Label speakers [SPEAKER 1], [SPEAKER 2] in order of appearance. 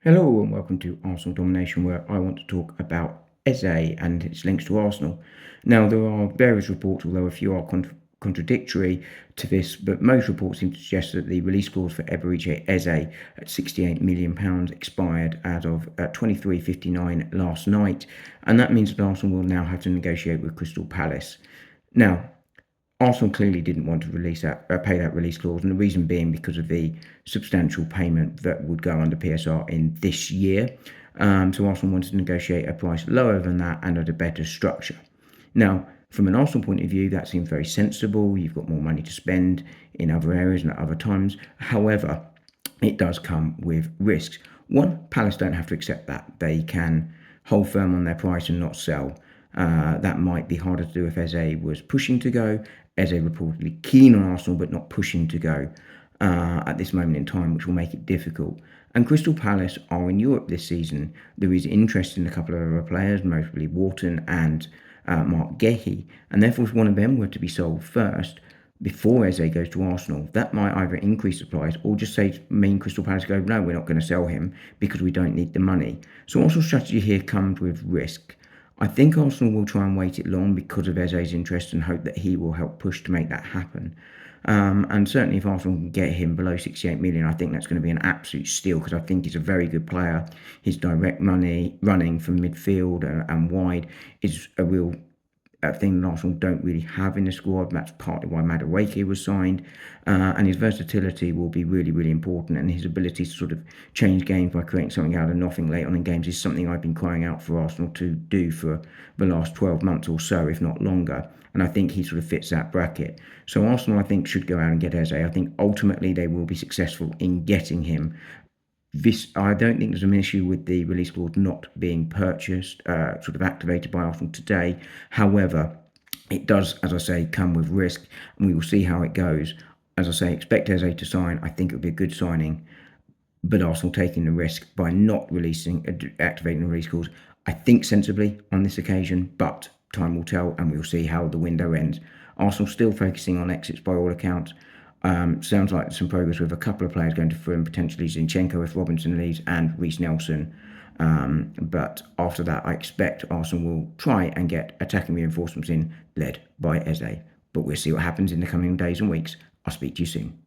[SPEAKER 1] Hello and welcome to Arsenal Domination, where I want to talk about Eze and its links to Arsenal. Now, there are various reports, although a few are contradictory to this, but most reports seem to suggest that the release clause for Eberechi Eze at £68 million expired as of 23:59 last night, and that means that Arsenal will now have to negotiate with Crystal Palace. Now, Arsenal clearly didn't want to pay that release clause, and the reason being because of the substantial payment that would go under PSR in this year. So Arsenal wanted to negotiate a price lower than that and at a better structure. Now, from an Arsenal point of view, that seems very sensible. You've got more money to spend in other areas and at other times. However, it does come with risks. One, Palace don't have to accept that. They can hold firm on their price and not sell. That might be harder to do if Eze was pushing to go. Eze reportedly keen on Arsenal but not pushing to go at this moment in time, which will make it difficult. And Crystal Palace are in Europe this season. There is interest in a couple of other players, mostly Wharton and Mark Gehi, and therefore if one of them were to be sold first before Eze goes to Arsenal, that might either increase the price or just mean Crystal Palace go, no, we're not going to sell him because we don't need the money. So Arsenal's strategy here comes with risk. I think Arsenal will try and wait it long because of Eze's interest and hope that he will help push to make that happen. And certainly if Arsenal can get him below 68 million, I think that's going to be an absolute steal because I think he's a very good player. His direct money running from midfield and wide is a real thing that Arsenal don't really have in the squad. That's partly why Madueke was signed. And his versatility will be really, really important. And his ability to sort of change games by creating something out of nothing late on in games is something I've been crying out for Arsenal to do for the last 12 months or so, if not longer. And I think he sort of fits that bracket. So Arsenal, I think, should go out and get Eze. I think ultimately they will be successful in getting him. I don't think there's an issue with the release clause not being purchased, sort of activated by Arsenal today. However, it does, as I say, come with risk, and we will see how it goes. As I say, expect Eze to sign. I think it would be a good signing, but Arsenal taking the risk by not activating the release clause, I think sensibly on this occasion, but time will tell, and we'll see how the window ends. Arsenal still focusing on exits by all accounts. Sounds like some progress with a couple of players going to Fulham, potentially Zinchenko if Robinson leaves and Reece Nelson. But after that, I expect Arsenal will try and get attacking reinforcements in, led by Eze. But we'll see what happens in the coming days and weeks. I'll speak to you soon.